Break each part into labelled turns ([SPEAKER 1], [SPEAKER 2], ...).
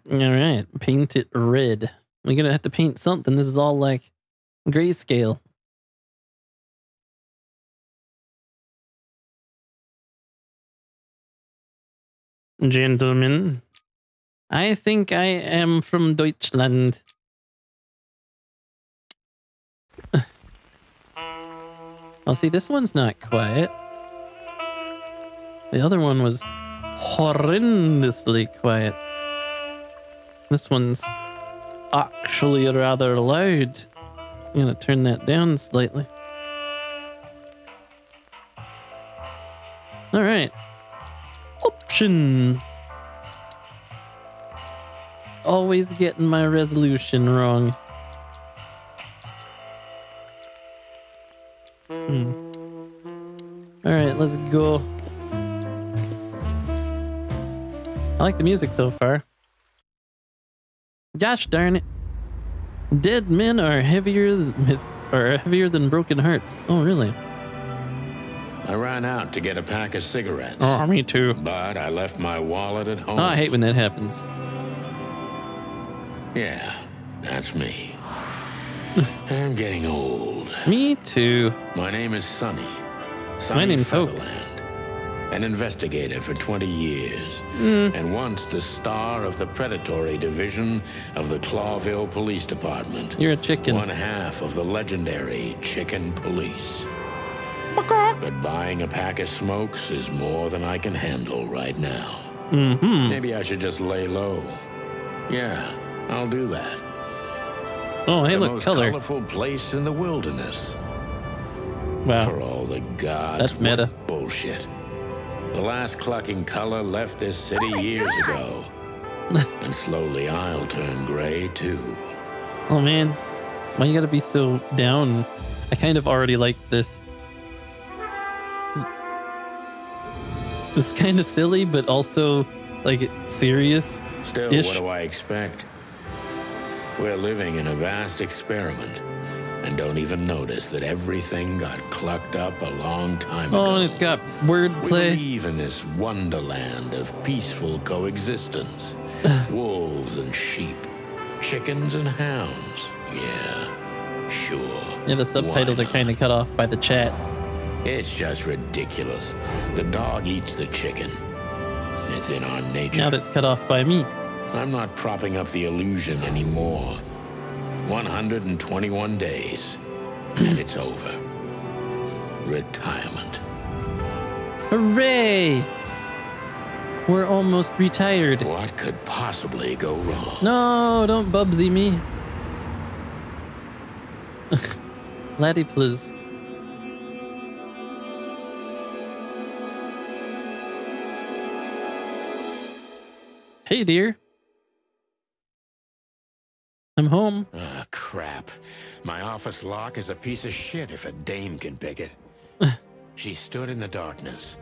[SPEAKER 1] All right, paint it red. We're gonna have to paint something. This is all like grayscale. Gentlemen, I think I am from Deutschland. Oh, see, this one's not quiet. The other one was horrendously quiet. This one's actually rather loud. I'm gonna turn that down slightly. All right. Options. Always getting my resolution wrong. All right, let's go. I like the music so far. Gosh darn it. Dead men are heavier than broken hearts. Oh, really?
[SPEAKER 2] I ran out to get a pack of cigarettes.
[SPEAKER 1] Oh, me too.
[SPEAKER 2] But I left my wallet at home.
[SPEAKER 1] Oh, I hate when that happens.
[SPEAKER 2] Yeah, that's me. I'm getting old.
[SPEAKER 1] Me too.
[SPEAKER 2] My name is Sonny.
[SPEAKER 1] My name's Hoax.
[SPEAKER 2] An investigator for 20 years. And once the star of the predatory division of the Clawville Police Department.
[SPEAKER 1] You're a chicken.
[SPEAKER 2] One half of the legendary Chicken Police. But buying a pack of smokes is more than I can handle right now. Maybe I should just lay low. Yeah, I'll do that.
[SPEAKER 1] Oh, hey, look,
[SPEAKER 2] most
[SPEAKER 1] color.
[SPEAKER 2] colorful place in the wilderness.
[SPEAKER 1] Wow.
[SPEAKER 2] For all the gods.
[SPEAKER 1] That's meta.
[SPEAKER 2] Bullshit. The last clucking color left this city years ago. And slowly I'll turn gray too.
[SPEAKER 1] Oh man, why you gotta be so down? I kind of already like this. It's kind of silly, but also like serious.
[SPEAKER 2] Still, what do I expect? We're living in a vast experiment and don't even notice that everything got clucked up a long time ago.
[SPEAKER 1] Oh, and it's got
[SPEAKER 2] We
[SPEAKER 1] wordplay.
[SPEAKER 2] live in this wonderland of peaceful coexistence. Wolves and sheep, chickens and hounds. Yeah, sure.
[SPEAKER 1] Yeah, the subtitles are kind of cut off by the chat.
[SPEAKER 2] It's just ridiculous. The dog eats the chicken. It's in our nature.
[SPEAKER 1] Now that's cut off by me.
[SPEAKER 2] I'm not propping up the illusion anymore. 121 days, and it's over. Retirement.
[SPEAKER 1] Hooray! We're almost retired.
[SPEAKER 2] What could possibly go wrong?
[SPEAKER 1] No, don't Bubsy me. Laddie, please. Hey, dear. I'm home.
[SPEAKER 2] Ah, crap. My office lock is a piece of shit if a dame can pick it. She stood in the darkness.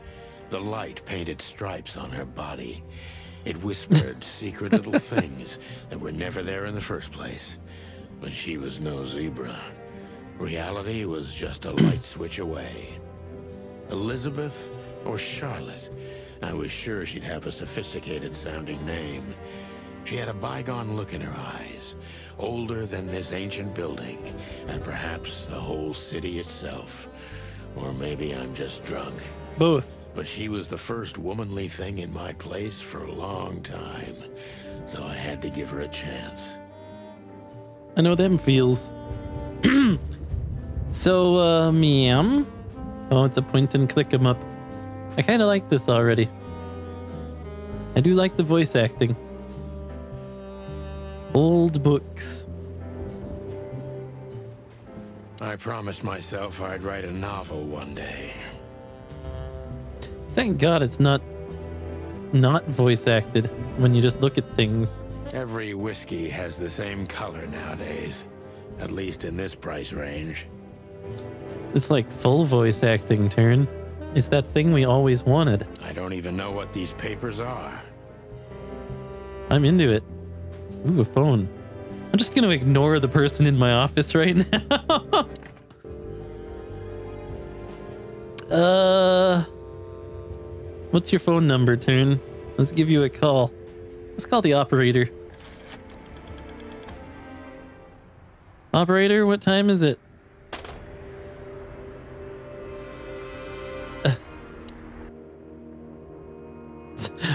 [SPEAKER 2] The light painted stripes on her body. It whispered secret little things that were never there in the first place. But she was no zebra. Reality was just a light switch away. Elizabeth or Charlotte? I was sure she'd have a sophisticated sounding name. She had a bygone look in her eyes, older than this ancient building, and perhaps the whole city itself. Or maybe I'm just drunk.
[SPEAKER 1] Both.
[SPEAKER 2] But she was the first womanly thing in my place for a long time, so I had to give her a chance.
[SPEAKER 1] I know them feels. So, ma'am. Oh, it's a point and click 'em up. I kind of like this already. I do like the voice acting. Old books.
[SPEAKER 2] I promised myself I'd write a novel one day.
[SPEAKER 1] Thank God it's not voice acted when you just look at things.
[SPEAKER 2] Every whiskey has the same color nowadays, at least in this price range.
[SPEAKER 1] It's like full voice acting, Turn. It's that thing we always wanted.
[SPEAKER 2] I don't even know what these papers are.
[SPEAKER 1] I'm into it. Ooh, a phone. I'm just gonna ignore the person in my office right now. What's your phone number, Turn? Let's give you a call. Let's call the operator. Operator, what time is it?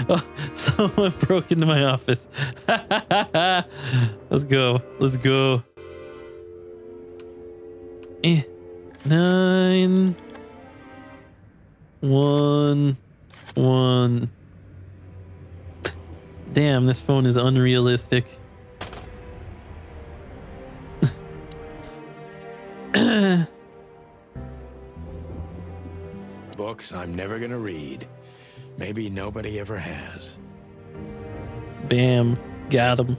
[SPEAKER 1] Oh, someone broke into my office. Let's go. Let's go. 9 1 1. Damn, this phone is unrealistic.
[SPEAKER 2] Books I'm never gonna read. Maybe nobody ever has.
[SPEAKER 1] Bam. Got him.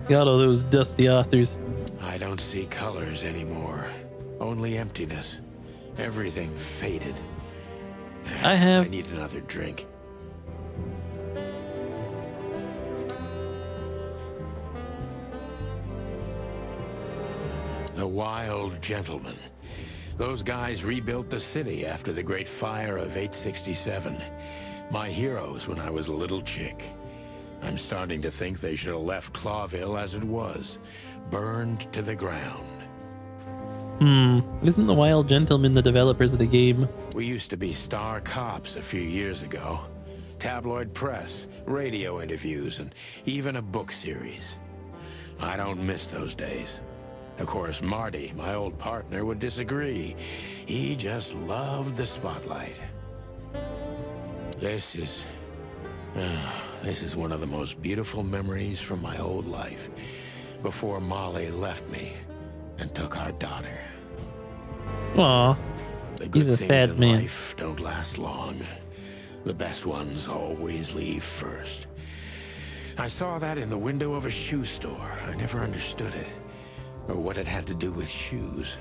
[SPEAKER 1] Got all those dusty authors.
[SPEAKER 2] I don't see colors anymore. Only emptiness. Everything faded. I need another drink. The Wild Gentleman. Those guys rebuilt the city after the Great Fire of 867. My heroes when I was a little chick. I'm starting to think they should have left Clawville as it was, burned to the ground.
[SPEAKER 1] Isn't the Wild Gentleman the developers of the game?
[SPEAKER 2] We used to be star cops a few years ago. Tabloid press, radio interviews, and even a book series. I don't miss those days. Of course, Marty, my old partner, would disagree. He just loved the spotlight. This is one of the most beautiful memories from my old life, before Molly left me and took our daughter.
[SPEAKER 1] Aw,
[SPEAKER 2] the good
[SPEAKER 1] he's a
[SPEAKER 2] things
[SPEAKER 1] sad
[SPEAKER 2] in
[SPEAKER 1] man.
[SPEAKER 2] life don't last long. The best ones always leave first. I saw that in the window of a shoe store. I never understood it, or what it had to do with shoes.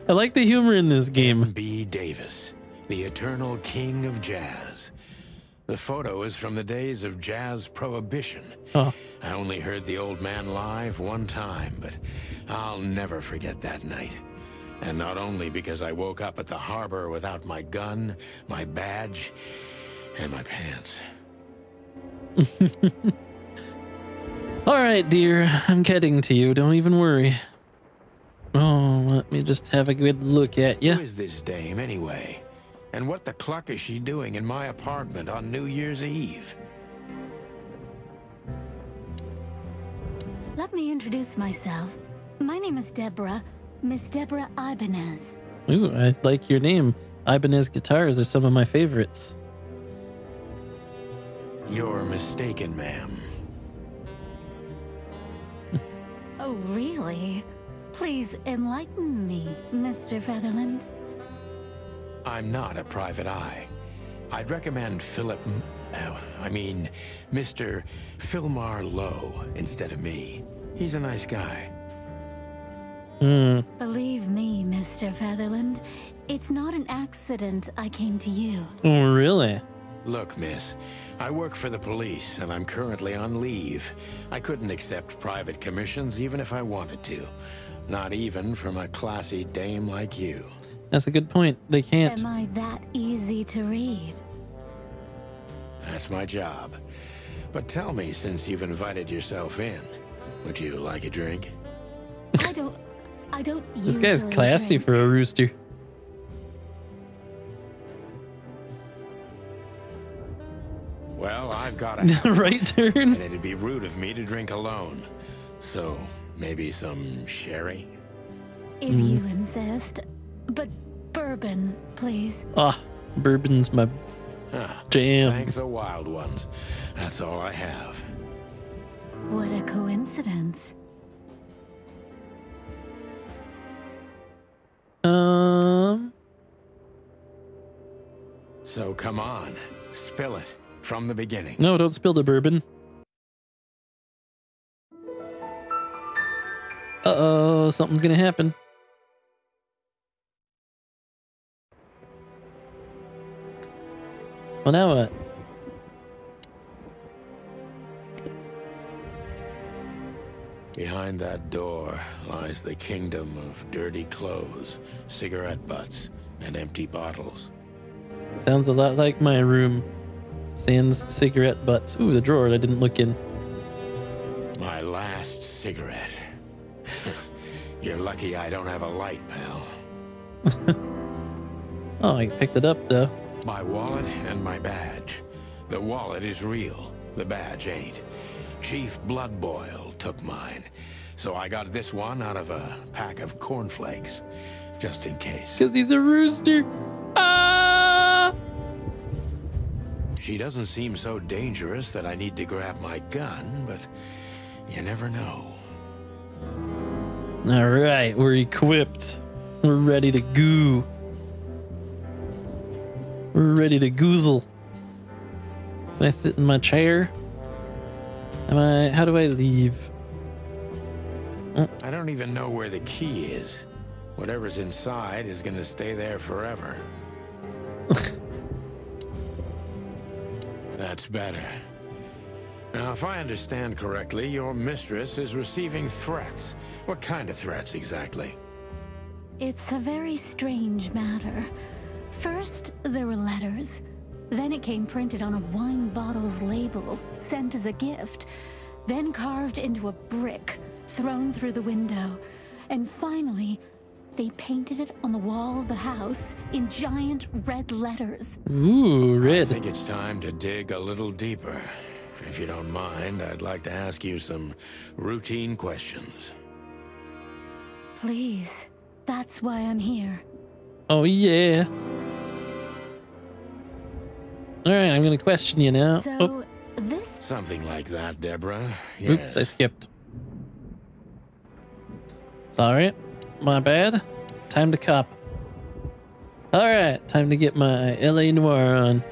[SPEAKER 1] I like the humor in this game.
[SPEAKER 2] B. Davis, the eternal king of jazz. The photo is from the days of jazz prohibition.
[SPEAKER 1] Oh.
[SPEAKER 2] I only heard the old man live one time, but I'll never forget that night. And not only because I woke up at the harbor without my gun, my badge, and my pants.
[SPEAKER 1] All right, dear. I'm getting to you. Don't even worry. Oh, let me just have a good look at you.
[SPEAKER 2] Who is this dame, anyway? And what the cluck is she doing in my apartment on New Year's Eve?
[SPEAKER 3] Let me introduce myself. My name is Deborah, Miss Deborah Ibanez.
[SPEAKER 1] Ooh, I like your name. Ibanez guitars are some of my favorites.
[SPEAKER 2] You're mistaken, ma'am.
[SPEAKER 3] Oh, really? Please enlighten me, Mr. Featherland.
[SPEAKER 2] I'm not a private eye. I'd recommend Mr. Philmar Lowe instead of me. He's a nice guy.
[SPEAKER 3] Believe me, Mr. Featherland, it's not an accident I came to you.
[SPEAKER 1] Oh, really?
[SPEAKER 2] Look, miss, I work for the police and I'm currently on leave. I couldn't accept private commissions even if I wanted to. Not even from a classy dame like you.
[SPEAKER 1] That's a good point. They can't.
[SPEAKER 3] Am I that easy to read?
[SPEAKER 2] That's my job. But tell me, since you've invited yourself in, would you like a drink?
[SPEAKER 3] I don't
[SPEAKER 1] This guy's
[SPEAKER 3] usually
[SPEAKER 1] classy
[SPEAKER 3] drink.
[SPEAKER 1] for a rooster.
[SPEAKER 2] Well, I've got a
[SPEAKER 1] Right turn?
[SPEAKER 2] and it'd be rude of me to drink alone. So, maybe some sherry?
[SPEAKER 3] If you insist. But bourbon, please.
[SPEAKER 1] Ah, bourbon's my
[SPEAKER 2] Ah,
[SPEAKER 1] jams.
[SPEAKER 2] thank the wild ones. That's all I have.
[SPEAKER 3] What a coincidence.
[SPEAKER 2] So come on, spill it from the beginning.
[SPEAKER 1] No, don't spill the bourbon. Uh-oh, something's gonna happen. Well, now what?
[SPEAKER 2] Behind that door lies the kingdom of dirty clothes, cigarette butts, and empty bottles.
[SPEAKER 1] Sounds a lot like my room. Sans cigarette butts. Ooh, the drawer I didn't look in.
[SPEAKER 2] My last cigarette. You're lucky I don't have a light, pal.
[SPEAKER 1] Oh, I picked it up though.
[SPEAKER 2] My wallet and my badge. The wallet is real. The badge ain't. Chief Bloodboil took mine. So I got this one out of a pack of cornflakes. Just in case.
[SPEAKER 1] Because he's a rooster. Ah!
[SPEAKER 2] She doesn't seem so dangerous that I need to grab my gun, but you never know.
[SPEAKER 1] All right, we're equipped. We're ready to goo. We're ready to goozle. Can I sit in my chair? How do I leave?
[SPEAKER 2] I don't even know where the key is. Whatever's inside is gonna stay there forever. That's better. Now, if I understand correctly, your mistress is receiving threats. What kind of threats exactly?
[SPEAKER 3] It's a very strange matter. First, there were letters. Then it came printed on a wine bottle's label, sent as a gift. Then carved into a brick, thrown through the window. And finally, they painted it on the wall of the house in giant red letters.
[SPEAKER 1] Ooh, red.
[SPEAKER 2] I think it's time to dig a little deeper. If you don't mind, I'd like to ask you some routine questions.
[SPEAKER 3] Please, that's why I'm here.
[SPEAKER 1] Oh, yeah. All right, I'm going to question you now.
[SPEAKER 3] So, this...
[SPEAKER 2] Something like that, Deborah.
[SPEAKER 1] Oops,
[SPEAKER 2] Yes.
[SPEAKER 1] I skipped. Sorry, my bad. Time to cop. All right, time to get my LA Noir on.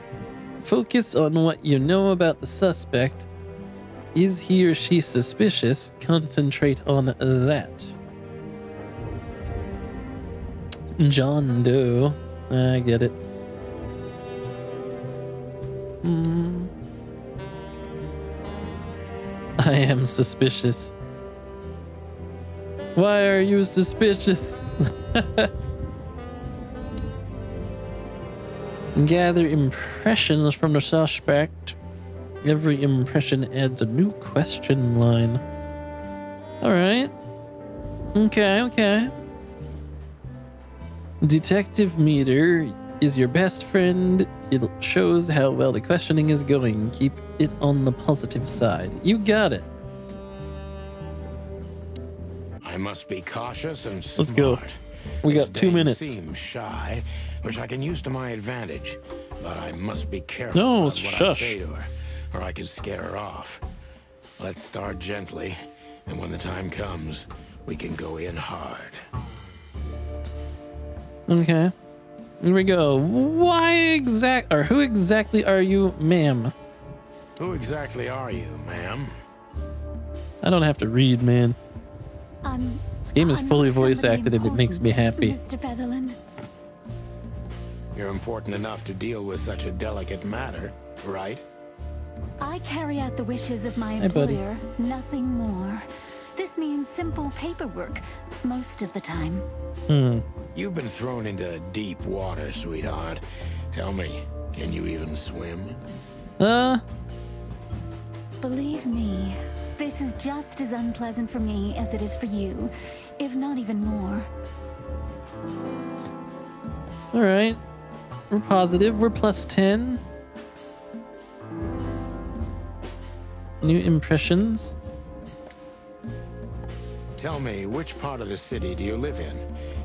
[SPEAKER 1] Focus on what you know about the suspect. Is he or she suspicious? Concentrate on that. John Doe. I get it. I am suspicious. Why are you suspicious? Gather impressions from the suspect. Every impression adds a new question line. All right. Okay. Detective meter is your best friend. It shows how well the questioning is going. Keep it on the positive side. You got it.
[SPEAKER 2] I must be cautious and smart.
[SPEAKER 1] Let's go. We got 2 minutes.
[SPEAKER 2] Seems shy, which I can use to my advantage, but I must be careful
[SPEAKER 1] No,
[SPEAKER 2] about what I
[SPEAKER 1] shush.
[SPEAKER 2] say to her, or I can scare her off. Let's start gently, and when the time comes, we can go in hard.
[SPEAKER 1] Okay. Here we go. Who exactly are you, ma'am?
[SPEAKER 2] Who exactly are you, ma'am?
[SPEAKER 1] I don't have to read, man. This game is
[SPEAKER 3] I'm
[SPEAKER 1] fully
[SPEAKER 3] not
[SPEAKER 1] voice
[SPEAKER 3] somebody
[SPEAKER 1] acted and it makes me happy.
[SPEAKER 3] Mr. Featherland.
[SPEAKER 2] You're important enough to deal with such a delicate matter, right?
[SPEAKER 3] I carry out the wishes of my
[SPEAKER 1] Hi, buddy.
[SPEAKER 3] employer, nothing more. This means simple paperwork, most of the time.
[SPEAKER 2] You've been thrown into deep water, sweetheart. Tell me, can you even swim?
[SPEAKER 3] Believe me, this is just as unpleasant for me as it is for you, if not even more.
[SPEAKER 1] All right. We're positive. We're plus 10. New impressions.
[SPEAKER 2] Tell me, which part of the city do you live in?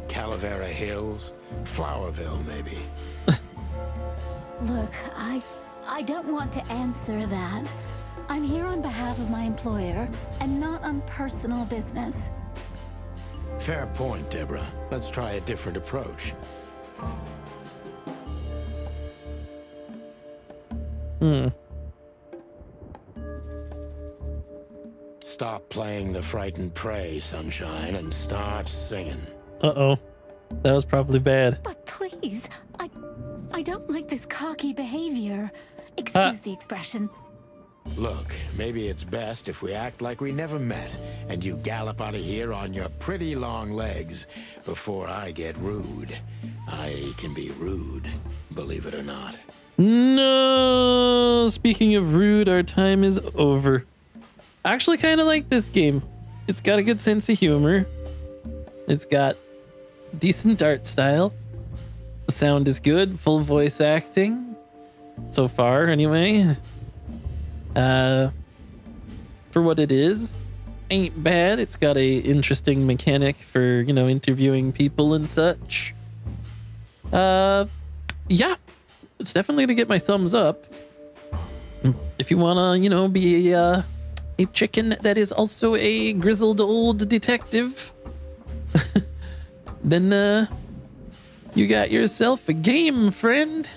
[SPEAKER 2] Calavera Hills? Flowerville, maybe?
[SPEAKER 3] Look, I don't want to answer that. I'm here on behalf of my employer, and not on personal business.
[SPEAKER 2] Fair point, Deborah. Let's try a different approach. Stop playing the frightened prey, Sunshine, and start singing.
[SPEAKER 1] Uh-oh. That was probably bad.
[SPEAKER 3] But please, I don't like this cocky behavior. Excuse the expression.
[SPEAKER 2] Look, maybe it's best if we act like we never met, and you gallop out of here on your pretty long legs before I get rude. I can be rude, believe it or not.
[SPEAKER 1] No! Speaking of rude, our time is over. I actually kind of like this game. It's got a good sense of humor. It's got decent art style. The sound is good. Full voice acting. So far, anyway. For what it is, ain't bad. It's got a interesting mechanic for, you know, interviewing people and such. Yeah. It's definitely gonna get my thumbs up. If you wanna, you know, be a chicken that is also a grizzled old detective, then you got yourself a game, friend.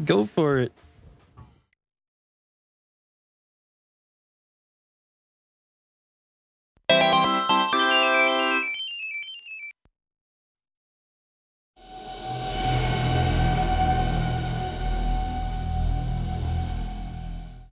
[SPEAKER 1] Go for it.